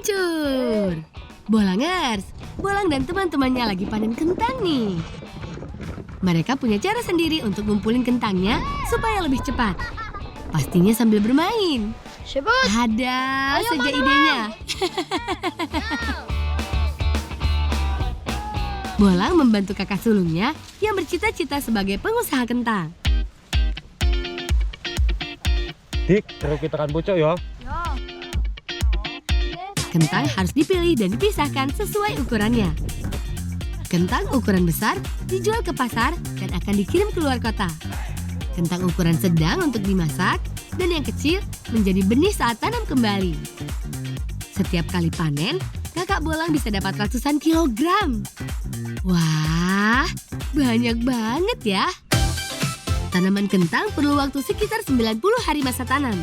Luncur! Bolangers, Bolang dan teman-temannya lagi panen kentang nih. Mereka punya cara sendiri untuk ngumpulin kentangnya supaya lebih cepat. Pastinya sambil bermain. Sebut. Ada saja idenya. Bolang membantu kakak sulungnya yang bercita-cita sebagai pengusaha kentang. Dik, terus kita kan bocok ya. Kentang harus dipilih dan dipisahkan sesuai ukurannya. Kentang ukuran besar dijual ke pasar dan akan dikirim ke luar kota. Kentang ukuran sedang untuk dimasak dan yang kecil menjadi benih saat tanam kembali. Setiap kali panen, kakak Bolang bisa dapat ratusan kilogram. Wah, banyak banget ya. Tanaman kentang perlu waktu sekitar 90 hari masa tanam.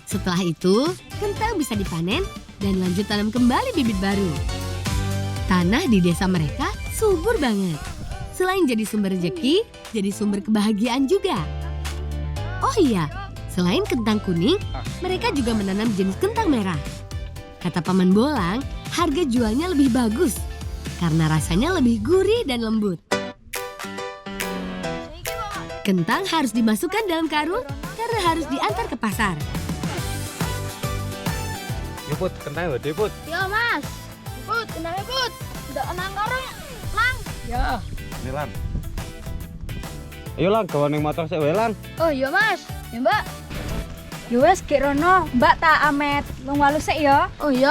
Setelah itu, kentang bisa dipanen dan lanjut tanam kembali bibit baru. Tanah di desa mereka subur banget. Selain jadi sumber rezeki, jadi sumber kebahagiaan juga. Oh iya, selain kentang kuning, mereka juga menanam jenis kentang merah. Kata Paman Bolang, harga jualnya lebih bagus karena rasanya lebih gurih dan lembut. Kentang harus dimasukkan dalam karung karena harus diantar ke pasar. Ya Put, kentangnya gede Put. Yo mas. Put, kentangnya put. Udah enang karung. Lang. Ya. Ini Lang. Ayo Lang, gawan yang motor sik wae Lang. Oh iya mas. Ya mbak. Yo wes Kek Rono, mbak tak amet. Lung walu sik ya. Oh iya.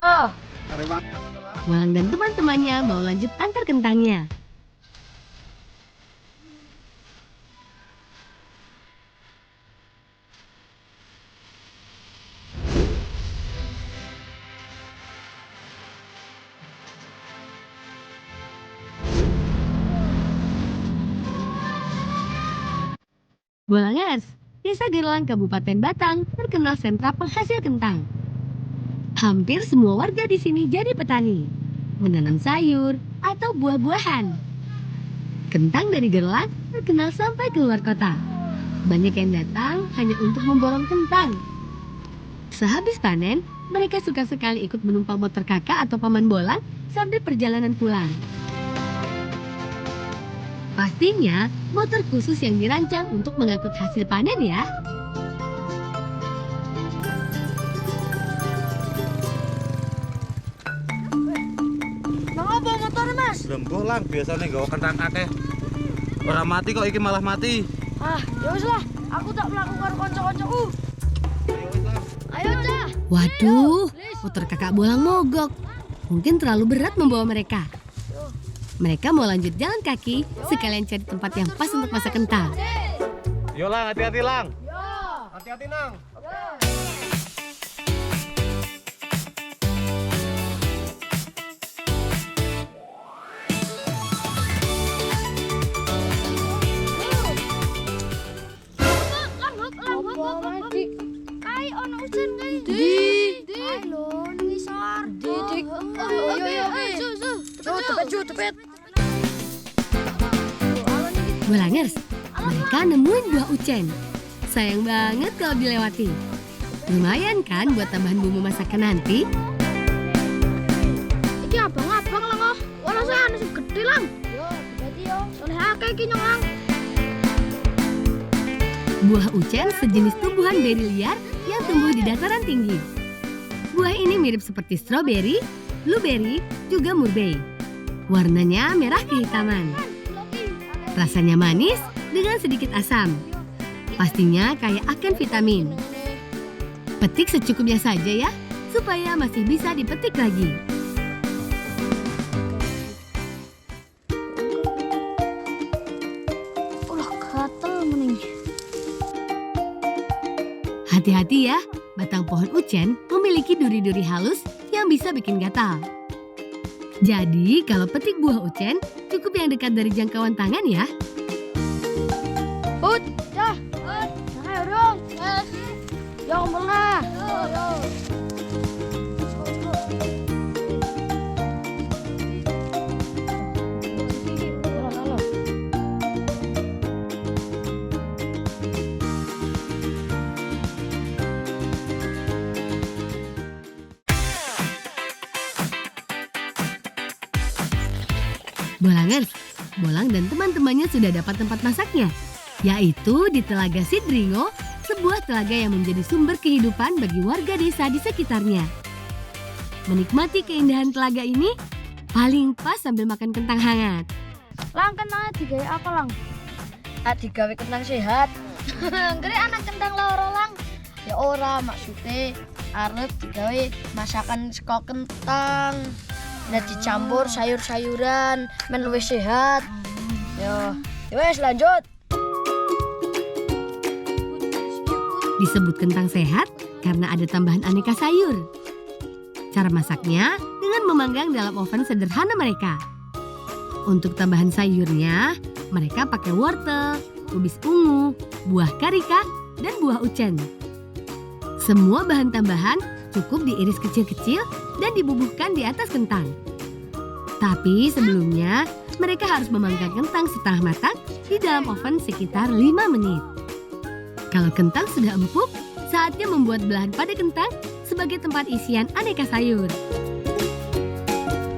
Bolang dan teman-temannya mau lanjut antar kentangnya. Bolangers, Desa Gerlang Kabupaten Batang terkenal sentra penghasil kentang. Hampir semua warga di sini jadi petani, menanam sayur atau buah-buahan. Kentang dari Gerlang terkenal sampai ke luar kota. Banyak yang datang hanya untuk memborong kentang. Sehabis panen, mereka suka sekali ikut menumpang motor kakak atau paman Bolang sambil perjalanan pulang. Pastinya motor khusus yang dirancang untuk mengangkut hasil panen ya. Bang apa motor mas? Rembuh Lang, biasanya nggawa kentang akeh. Ora mati kok iki malah mati. Ah, ya wis lah. Aku tak melakukan konco-koncoku. Ayo cah. Waduh, motor kakak Bolang mogok. Mungkin terlalu berat membawa mereka. Mereka mau lanjut jalan kaki, sekalian cari tempat yang pas untuk masak kentang. Yo Lang, hati-hati Lang. Yo. Hati-hati Nang. Kai ono ujan kai. Di. Kai lho ngisor. Dik. Oh iya iya. Cepet. Bolangers, mereka nemuin buah ucen. Sayang banget kalau dilewati. Lumayan kan buat tambahan bumbu masakan nanti? Iki abang-abang lah kok. Walau saya anu sing gede lang. Yo, berarti yo. Soleh akeh iki nyong lang. Buah ucen sejenis tumbuhan beri liar yang tumbuh di dataran tinggi. Buah ini mirip seperti stroberi, blueberry, juga murbei. Warnanya merah kehitaman. Rasanya manis dengan sedikit asam. Pastinya kaya akan vitamin. Petik secukupnya saja ya, supaya masih bisa dipetik lagi. Ulah gatel mending. Hati-hati ya, batang pohon ucen memiliki duri-duri halus yang bisa bikin gatal. Jadi kalau petik buah ucen, cukup yang dekat dari jangkauan tangan ya. Put, dah. Ayo dong. Yes. Yo mulai. Yo. Bolangers, Bolang dan teman-temannya sudah dapat tempat masaknya, yaitu di Telaga Sidringo, sebuah telaga yang menjadi sumber kehidupan bagi warga desa di sekitarnya. Menikmati keindahan telaga ini paling pas sambil makan kentang hangat. Lang, kentangnya digawe apa, Lang? Digawe kentang sehat. Kere anak kentang loro, Lang. Ya ora, maksudnya arep digawe masakan saka kentang. Nah dicampur sayur-sayuran, men luwih sehat. Ya wes lanjut. Disebut kentang sehat karena ada tambahan aneka sayur. Cara masaknya dengan memanggang dalam oven sederhana mereka. Untuk tambahan sayurnya, mereka pakai wortel, kubis ungu, buah karika, dan buah ucen. Semua bahan tambahan cukup diiris kecil-kecil dan dibubuhkan di atas kentang. Tapi sebelumnya, mereka harus memanggang kentang setengah matang di dalam oven sekitar 5 menit. Kalau kentang sudah empuk, saatnya membuat belahan pada kentang sebagai tempat isian aneka sayur.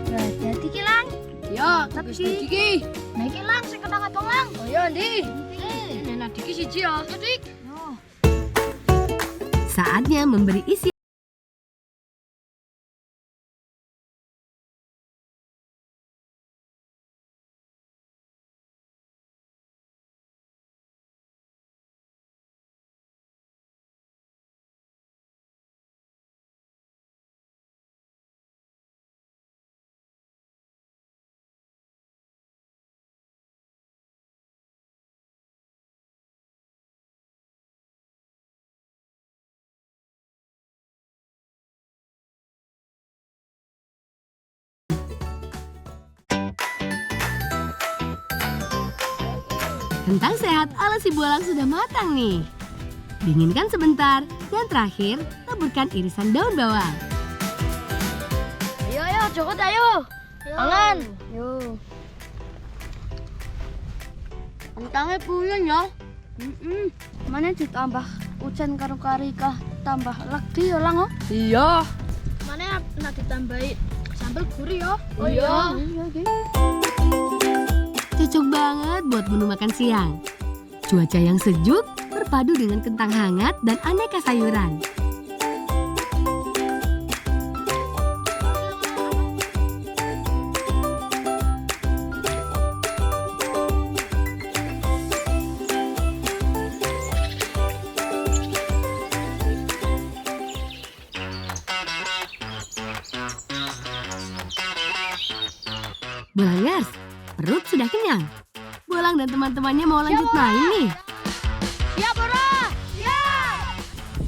Hati-hati ki, Lang. Ya, tapi iki. Nah iki, Lang, sing kentang abang, Lang. Oh ya, Ndi. Nenek iki siji ya. Saatnya memberi isi. Kentang sehat ala si Bolang sudah matang nih. Dinginkan sebentar dan terakhir taburkan irisan daun bawang. Ayo, Joko ayo. Mangan. Yo. Kentangnya puyeng ya. Mana ditambah ucen karo karika, tambah lagi ya, Lang. Iya. Mana nak ditambahi sambal gurih ya. Oh iya. Cocok banget buat menu makan siang. Cuaca yang sejuk berpadu dengan kentang hangat dan aneka sayuran. Bolangers, perut sudah kenyang. Bolang dan teman-temannya mau lanjut main nih. Siap ora? Siap.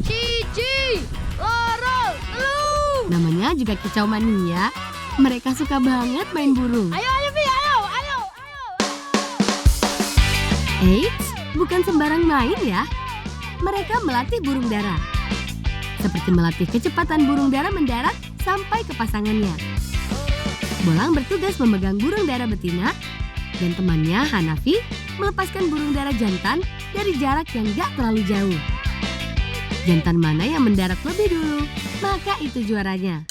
Cici, loro, telu. Namanya juga kicau mania. Mereka suka banget main burung. Ayo, Bi, ayo. Eits, bukan sembarang main ya. Mereka melatih burung dara. Seperti melatih kecepatan burung dara mendarat sampai ke pasangannya. Bolang bertugas memegang burung dara betina dan temannya Hanafi melepaskan burung dara jantan dari jarak yang gak terlalu jauh. Jantan mana yang mendarat lebih dulu, maka itu juaranya.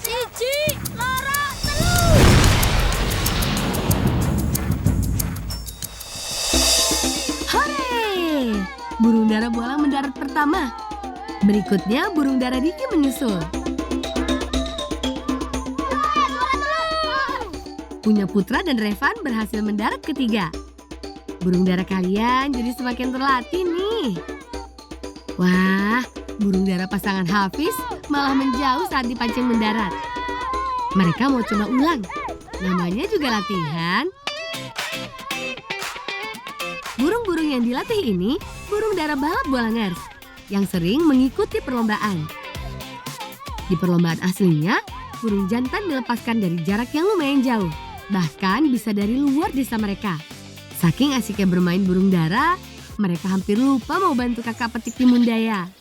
Cici, loro, telu. Hore! Burung dara Bolang mendarat pertama. Berikutnya burung dara Diki menyusul. Punya Putra dan Revan berhasil mendarat ketiga. Burung dara kalian jadi semakin terlatih nih. Wah, burung dara pasangan Hafiz malah menjauh saat dipancing mendarat. Mereka mau coba ulang. Namanya juga latihan. Burung-burung yang dilatih ini burung dara balap Bolangers yang sering mengikuti perlombaan. Di perlombaan aslinya, burung jantan dilepaskan dari jarak yang lumayan jauh. Bahkan bisa dari luar desa mereka. Saking asiknya bermain burung dara, mereka hampir lupa mau bantu kakak petik timun daya.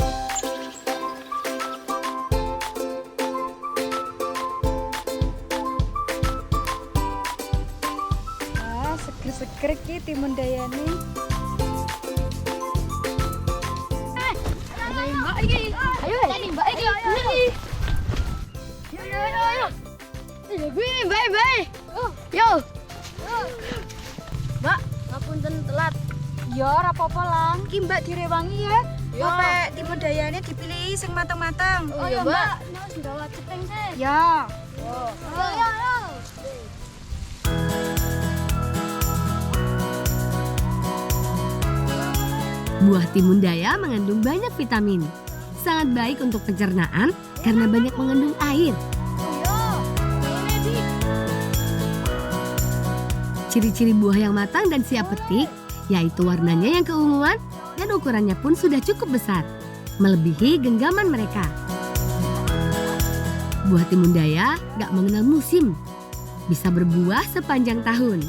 Seger-seger ki timun dayane. Mbak iki. Ayo, Mbak iki. Ayo. Ya gue, bye. Yo. Mbak, ngapunten telat. Ya ora apa-apa lang, ki Mbak direwangi ya. Ya. Sampai timun dayane dipilih sing mateng-mateng. Oh iya, Mbak. Nek gawa cepeng sih. Ya. Ya. Buah timun daya mengandung banyak vitamin. Sangat baik untuk pencernaan karena banyak mengandung air. Ciri-ciri buah yang matang dan siap petik yaitu warnanya yang keunguan dan ukurannya pun sudah cukup besar, melebihi genggaman mereka. Buah timun daya gak mengenal musim, bisa berbuah sepanjang tahun.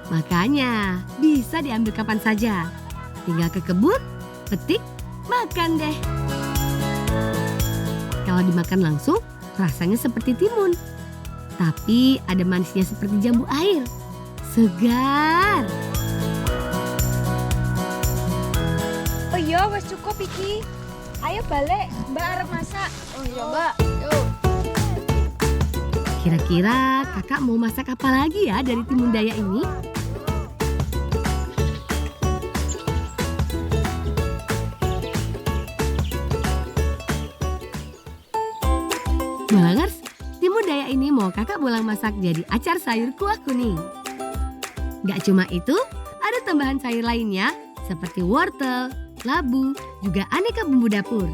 Makanya bisa diambil kapan saja. Tinggal ke kebun, petik, makan deh. Kalau dimakan langsung, rasanya seperti timun. Tapi ada manisnya seperti jambu air. Segar. Oh iya, wes cukup iki. Ayo balik, Mbak arep masak. Oh iya, Mbak. Yo. Kira-kira kakak mau masak apa lagi ya dari timun daya ini? Bangers, timun daya ini mau kakak Bolang masak jadi acar sayur kuah kuning. Gak cuma itu, ada tambahan sayur lainnya seperti wortel, labu, juga aneka bumbu dapur.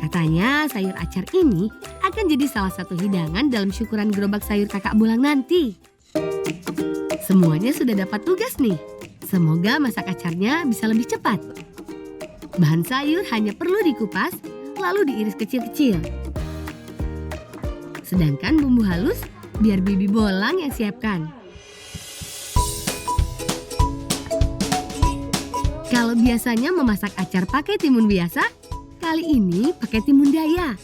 Katanya sayur acar ini akan jadi salah satu hidangan dalam syukuran gerobak sayur kakak Bolang nanti. Semuanya sudah dapat tugas nih. Semoga masak acarnya bisa lebih cepat. Bahan sayur hanya perlu dikupas, lalu diiris kecil-kecil. Sedangkan bumbu halus biar bibi Bolang yang siapkan. Kalau biasanya memasak acar pakai timun biasa, kali ini pakai timun daya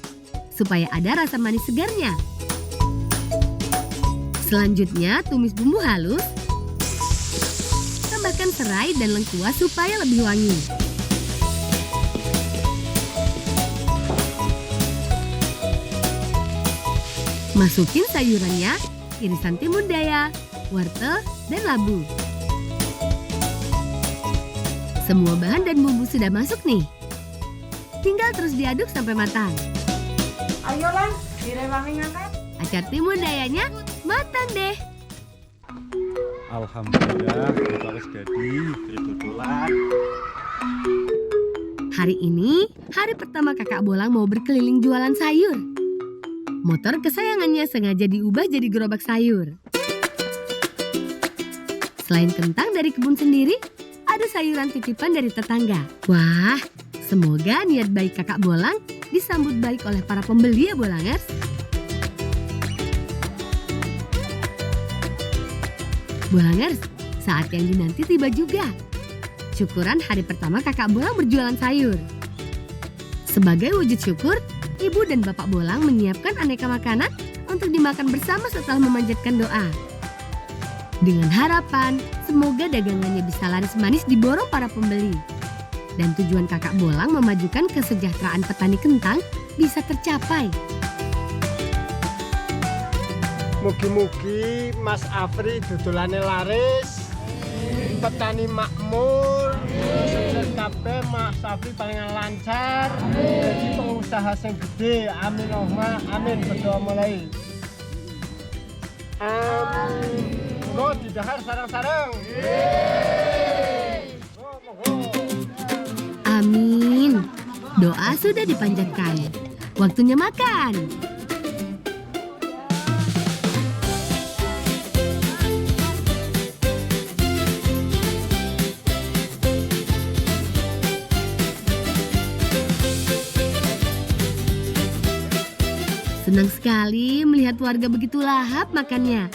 supaya ada rasa manis segarnya. Selanjutnya tumis bumbu halus, tambahkan serai dan lengkuas supaya lebih wangi. Masukin sayurannya, irisan timun daya, wortel, dan labu. Semua bahan dan bumbu sudah masuk nih. Tinggal terus diaduk sampai matang. Ayo lang, direwangi ngangkat. Acar timun dayanya matang deh. Alhamdulillah, kita wis jadi tutulan. Hari ini, hari pertama kakak Bolang mau berkeliling jualan sayur. Motor kesayangannya sengaja diubah jadi gerobak sayur. Selain kentang dari kebun sendiri, ada sayuran titipan dari tetangga. Wah, semoga niat baik kakak Bolang disambut baik oleh para pembeli ya Bolangers. Bolangers, saat yang dinanti tiba juga. Syukuran hari pertama kakak Bolang berjualan sayur. Sebagai wujud syukur, Ibu dan Bapak Bolang menyiapkan aneka makanan untuk dimakan bersama setelah memanjatkan doa. Dengan harapan, semoga dagangannya bisa laris manis diborong para pembeli. Dan tujuan kakak Bolang memajukan kesejahteraan petani kentang bisa tercapai. Mugi-mugi Mas Afri dodolane laris, petani makmur, sukses kabeh Mas Afri paling lancar, jadi pengusaha sing gede. Amin Allahumma amin, berdoa mulai. Monggo didahar sareng-sareng. Amin. Doa sudah dipanjatkan. Waktunya makan. Senang sekali melihat warga begitu lahap makannya.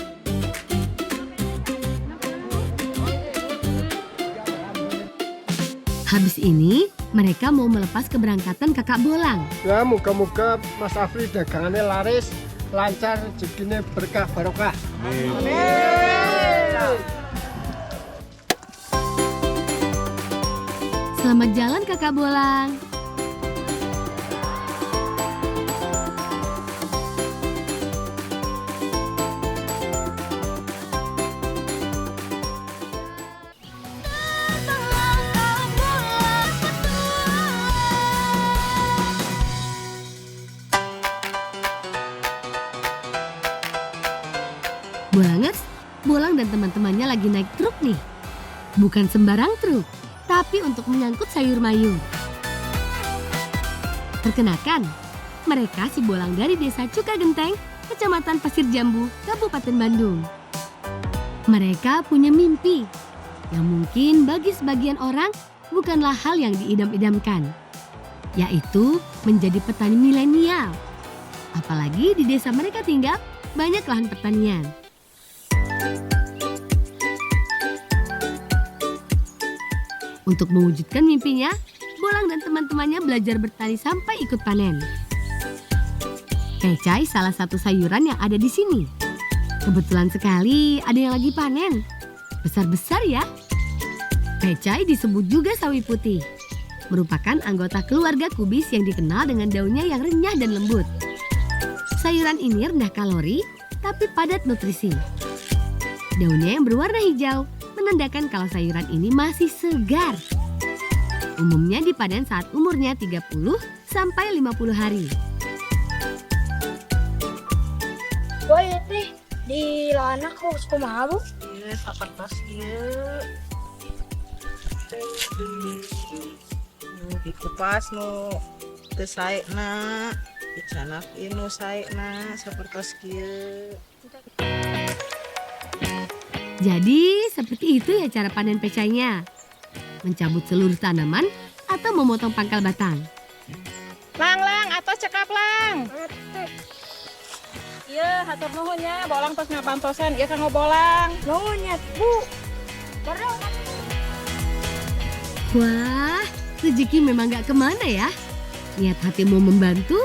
Habis ini, mereka mau melepas keberangkatan kakak Bolang. Ya moga-moga Mas Afri dagangannya laris, lancar, rezekinya berkah barokah. Selamat jalan kakak Bolang. dan teman-temannya lagi naik truk nih. Bukan sembarang truk, tapi untuk menyangkut sayur mayur. Perkenalkan, mereka si Bolang dari Desa Cukagenteng, Kecamatan Pasir Jambu, Kabupaten Bandung. Mereka punya mimpi yang mungkin bagi sebagian orang bukanlah hal yang diidam-idamkan, yaitu menjadi petani milenial. Apalagi di desa mereka tinggal banyak lahan pertanian. Untuk mewujudkan mimpinya, Bolang dan teman-temannya belajar bertani sampai ikut panen. Pecai salah satu sayuran yang ada di sini. Kebetulan sekali ada yang lagi panen. Besar-besar ya. Pecai disebut juga sawi putih. Merupakan anggota keluarga kubis yang dikenal dengan daunnya yang renyah dan lembut. Sayuran ini rendah kalori, tapi padat nutrisi. Daunnya yang berwarna hijau menandakan kalau sayuran ini masih segar. Umumnya dipanen saat umurnya 30 sampai 50 hari. Boy, teh di lahan aku kumaha, Bu? Iya, sapertos ieu. Dikupas nu teu saena, dicanak ieu nu saena sapertos kieu. Jadi seperti itu ya cara panen pecainya. Mencabut seluruh tanaman atau memotong pangkal batang. Lang, atos cekap lang. Iya, hatur nuhunnya, Bolang tos ngapantosan, ieu kanggo Bolang. Nuhunnya, Bu. Wah, rezeki memang gak kemana ya. Niat hati mau membantu,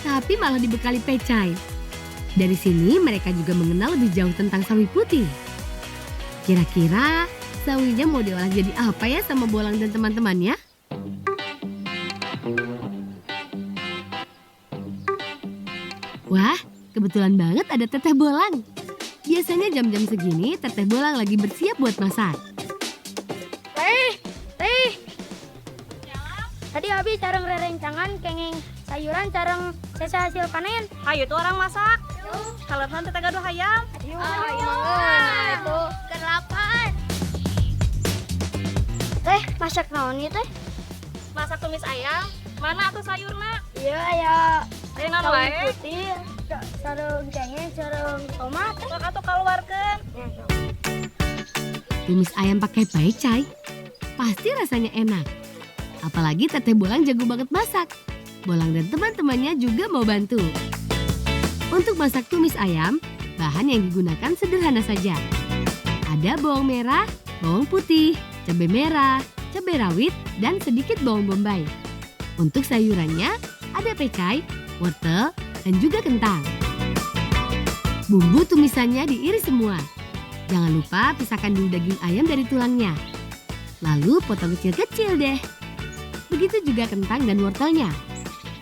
tapi malah dibekali pecai. Dari sini mereka juga mengenal lebih jauh tentang sawi putih. Kira-kira sawinya mau diolah jadi apa ya sama Bolang dan teman-temannya? Wah, kebetulan banget ada Teteh Bolang. Biasanya jam-jam segini Teteh Bolang lagi bersiap buat masak. Teh. Tadi habis careng rerencangan kenging sayuran careng sesa hasil panen. Ayo tuh orang masak. Kalau nanti teh gaduh hayam. Itu kelapan. Teh, masak naon ieu teh? Masak tumis ayam. Mana tuh sayurna? Iya ya. Ayo naon Sawi wae? putih, sareng cengeng, sareng tomat. Sok atuh kaluarkeun. Tumis ayam pakai pecai, pasti rasanya enak. Apalagi Teteh Bolang jago banget masak. Bolang dan teman-temannya juga mau bantu. Untuk masak tumis ayam, bahan yang digunakan sederhana saja. Ada bawang merah, bawang putih, cabai merah, cabai rawit, dan sedikit bawang bombay. Untuk sayurannya, ada pecai, wortel, dan juga kentang. Bumbu tumisannya diiris semua. Jangan lupa pisahkan dulu daging ayam dari tulangnya. Lalu potong kecil-kecil deh. Begitu juga kentang dan wortelnya.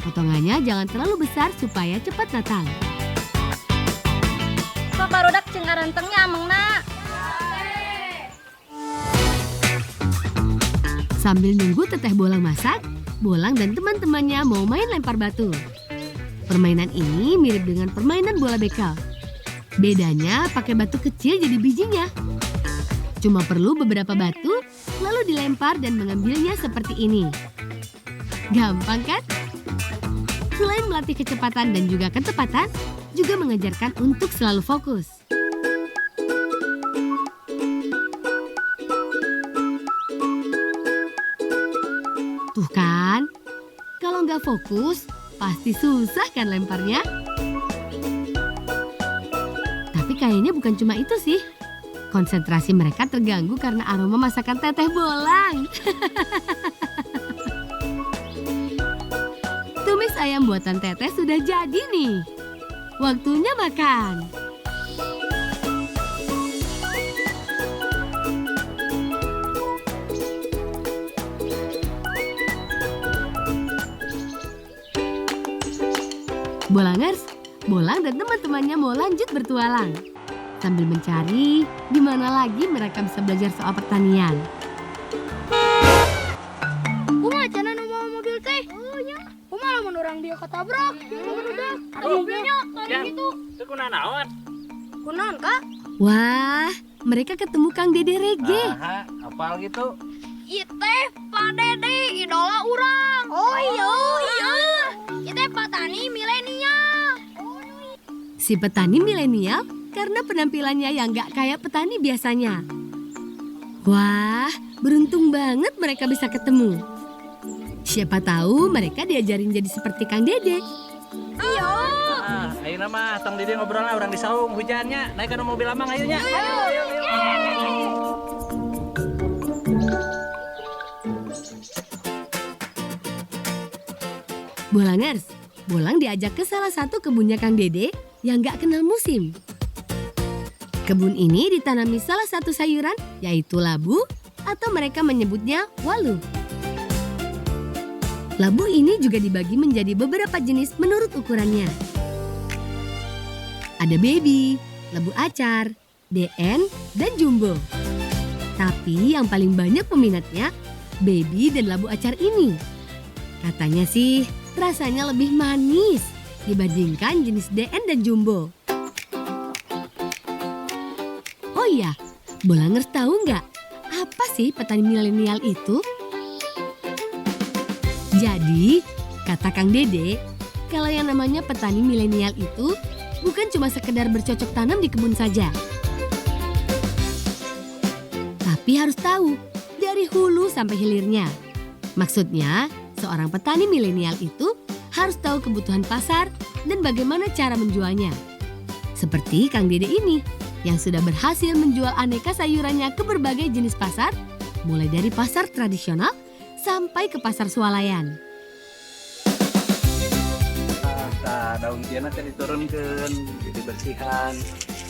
Potongannya jangan terlalu besar supaya cepat matang. Sok barudak cing arentengnya amengna. Sambil nunggu Teteh Bolang masak, Bolang dan teman-temannya mau main lempar batu. Permainan ini mirip dengan permainan bola bekel. Bedanya pakai batu kecil jadi bijinya. Cuma perlu beberapa batu, lalu dilempar dan mengambilnya seperti ini. Gampang kan? Selain melatih kecepatan dan juga ketepatan, juga mengajarkan untuk selalu fokus. Tuh kan, kalau nggak fokus, pasti susah kan lemparnya? Tapi kayaknya bukan cuma itu sih. Konsentrasi mereka terganggu karena aroma masakan Teteh Bolang. Tumis ayam buatan Teteh sudah jadi nih. Waktunya makan. Bolangers, Bolang dan teman-temannya mau lanjut bertualang. Sambil mencari di mana lagi mereka bisa belajar soal pertanian. Kumaha cenah nu mawa mobil teh? Oh nya. Kumaha lamun urang dia katabrak? Barudak. Ada mobilnya tadi gitu. Itu kuna naon? Kunaon, Kak? Wah, mereka ketemu Kang Dede Rege. Aha, apal gitu. Ite Pak Dede idola urang. Oh iya. Ite petani milenial. Si petani milenial karena penampilannya yang gak kayak petani biasanya. Wah, beruntung banget mereka bisa ketemu. Siapa tahu mereka diajarin jadi seperti Kang Dede. Iya. Ayo nama, tong Dede ngobrol lah, orang di saung hujannya. Naik ke mobil amang ayonya. Ayo. Bolangers, Bolang diajak ke salah satu kebunnya Kang Dede yang gak kenal musim. Kebun ini ditanami salah satu sayuran yaitu labu atau mereka menyebutnya walu. Labu ini juga dibagi menjadi beberapa jenis menurut ukurannya. Ada baby, labu acar, DN, dan jumbo. Tapi yang paling banyak peminatnya baby dan labu acar ini. Katanya sih rasanya lebih manis dibandingkan jenis DN dan jumbo. Oh iya, Bolangers tahu nggak apa sih petani milenial itu? Jadi, kata Kang Dede, kalau yang namanya petani milenial itu bukan cuma sekedar bercocok tanam di kebun saja. Tapi harus tahu dari hulu sampai hilirnya. Maksudnya, seorang petani milenial itu harus tahu kebutuhan pasar dan bagaimana cara menjualnya. Seperti Kang Dede ini yang sudah berhasil menjual aneka sayurannya ke berbagai jenis pasar, mulai dari pasar tradisional sampai ke pasar swalayan. Daun tiana kan diturunkan, jadi bersihan.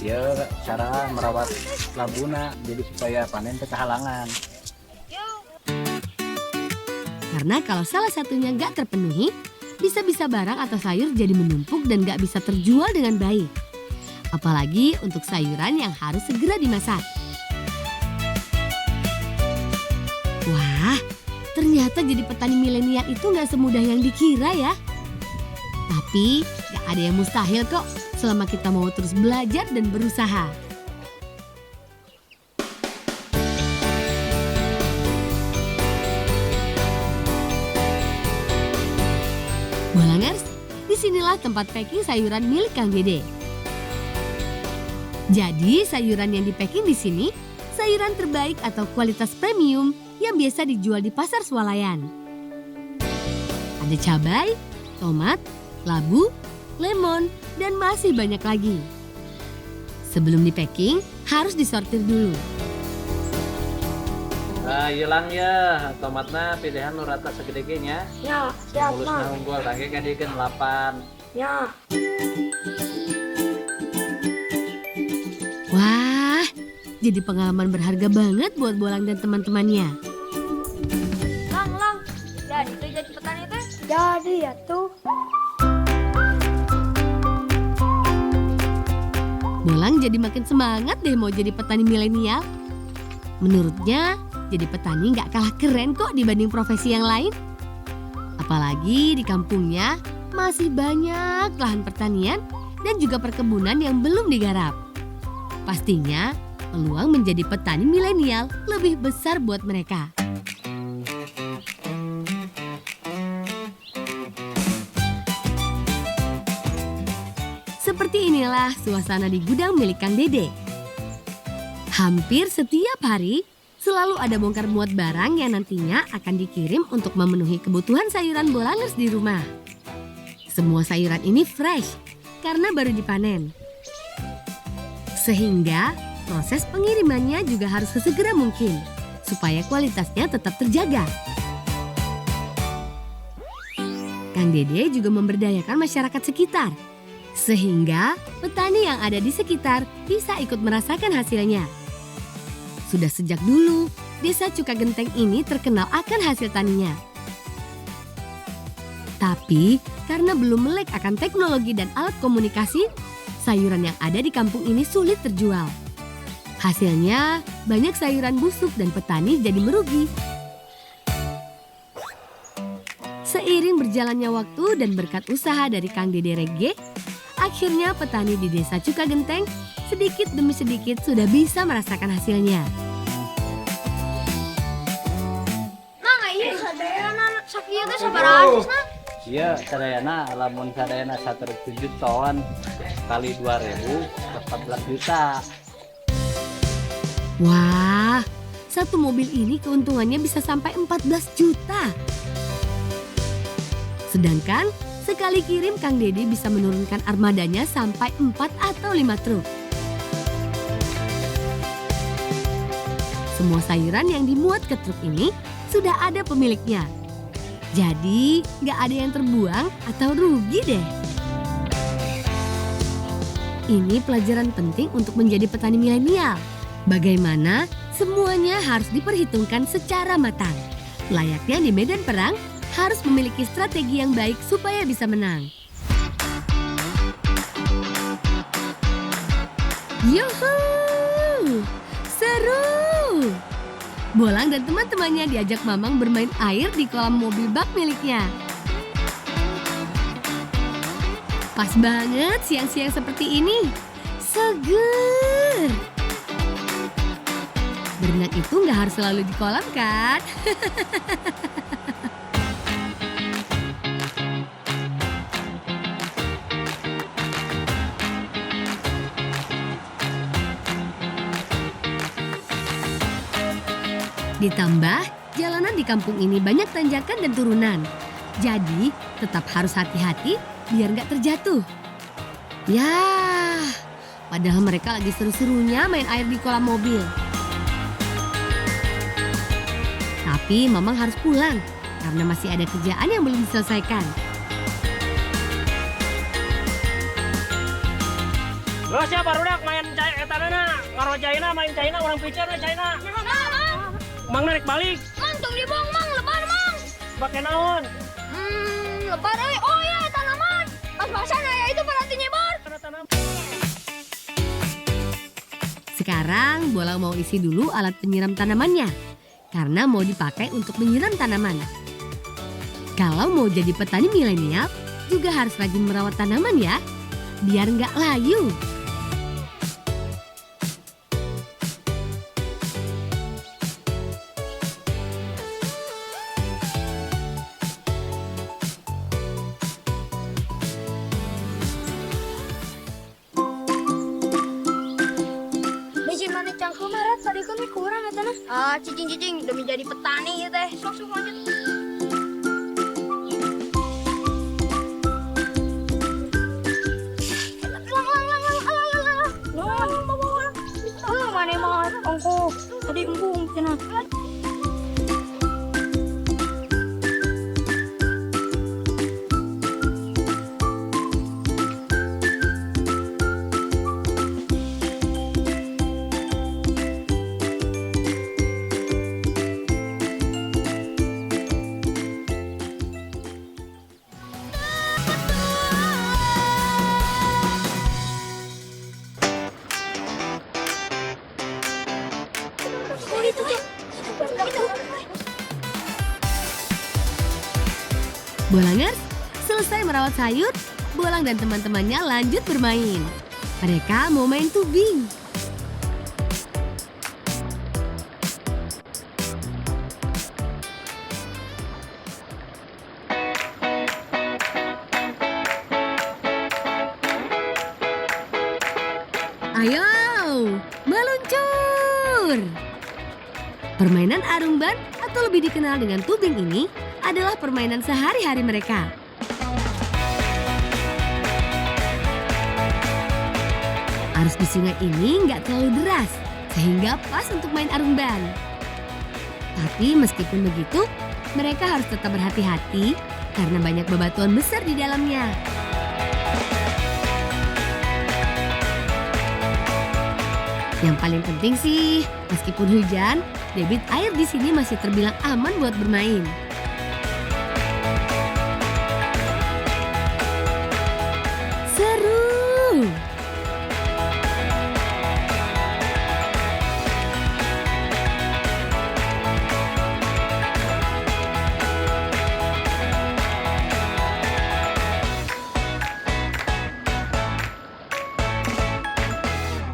Ya, cara merawat labuna jadi supaya panen teu kehalangan. Karena kalau salah satunya nggak terpenuhi, bisa-bisa barang atau sayur jadi menumpuk dan nggak bisa terjual dengan baik. Apalagi untuk sayuran yang harus segera dimasak. Wah, ternyata jadi petani milenial itu nggak semudah yang dikira ya. Tapi nggak ada yang mustahil kok selama kita mau terus belajar dan berusaha. Bolangers, disinilah tempat packing sayuran milik Kang Dede. Jadi sayuran yang di-packing di sini sayuran terbaik atau kualitas premium yang biasa dijual di pasar swalayan. Ada cabai, tomat, labu, lemon, dan masih banyak lagi. Sebelum di-packing harus disortir dulu. Nah, hilang ya tomatnya pilihan nu rata segede nya. Ya, siap Mulusna Mang. unggul, kaki kan dikeun 8. Ya. Wah, jadi pengalaman berharga banget buat Bolang dan teman-temannya. Lang. Jadi petani teh. Jadi ya tuh. Bolang jadi makin semangat deh mau jadi petani milenial. Menurutnya, jadi petani nggak kalah keren kok dibanding profesi yang lain. Apalagi di kampungnya masih banyak lahan pertanian dan juga perkebunan yang belum digarap. Pastinya peluang menjadi petani milenial lebih besar buat mereka. Seperti inilah suasana di gudang milik Kang Dede. Hampir setiap hari selalu ada bongkar muat barang yang nantinya akan dikirim untuk memenuhi kebutuhan sayuran Bolangers di rumah. Semua sayuran ini fresh karena baru dipanen. Sehingga proses pengirimannya juga harus sesegera mungkin supaya kualitasnya tetap terjaga. Kang Dede juga memberdayakan masyarakat sekitar. Sehingga petani yang ada di sekitar bisa ikut merasakan hasilnya. Sudah sejak dulu, Desa Cukagenteng ini terkenal akan hasil taninya. Tapi karena belum melek akan teknologi dan alat komunikasi, sayuran yang ada di kampung ini sulit terjual. Hasilnya banyak sayuran busuk dan petani jadi merugi. Seiring berjalannya waktu dan berkat usaha dari Kang Dede Rege, akhirnya petani di Desa Cukagenteng sedikit demi sedikit sudah bisa merasakan hasilnya. Mang, iya sadayana sakieu teh sabaratus na? Iya, sadayana lamun sadayana 107 ton kali 2.000 14 juta. Wah, satu mobil ini keuntungannya bisa sampai 14 juta. Sedangkan sekali kirim Kang Dedi bisa menurunkan armadanya sampai 4 atau 5 truk. Semua sayuran yang dimuat ke truk ini sudah ada pemiliknya. Jadi nggak ada yang terbuang atau rugi deh. Ini pelajaran penting untuk menjadi petani milenial. Bagaimana semuanya harus diperhitungkan secara matang. Layaknya di medan perang, harus memiliki strategi yang baik supaya bisa menang. Yuhuu! Seru! Bolang dan teman-temannya diajak Mamang bermain air di kolam mobil bak miliknya. Pas banget siang-siang seperti ini. Seger! Berenang itu nggak harus selalu di kolam kan? Ditambah, jalanan di kampung ini banyak tanjakan dan turunan. Jadi, tetap harus hati-hati biar nggak terjatuh. Yah, padahal mereka lagi seru-serunya main air di kolam mobil. Tapi Mamang harus pulang karena masih ada kerjaan yang belum diselesaikan. Lo siapa barudak main etanana ngarojaina main China orang picer China. Mang narik balik. Mang tong dibuang mang, lebar mang. Pakai naon? Lebar euy. Oh iya tanaman. Pas-pasan aya itu berarti nyebar. Sekarang Bolang mau isi dulu alat penyiram tanamannya. Karena mau dipakai untuk menyiram tanaman. Kalau mau jadi petani milenial, juga harus rajin merawat tanaman ya. Biar nggak layu. Biji mana cangkul maret tadi kan kurang eta nah. Ah, cicing-cicing demi jadi petani ya teh. Sok lanjut. Mana mah ongko tadi embung cenah. Bolangers, selesai merawat sayur, Bolang dan teman-temannya lanjut bermain. Mereka mau main tubing. Ayo, meluncur! Permainan arumban atau lebih dikenal dengan tubing ini adalah permainan sehari-hari mereka. Arus di sungai ini nggak terlalu deras, sehingga pas untuk main arumban. Tapi meskipun begitu, mereka harus tetap berhati-hati karena banyak bebatuan besar di dalamnya. Yang paling penting sih, meskipun hujan, debit air di sini masih terbilang aman buat bermain.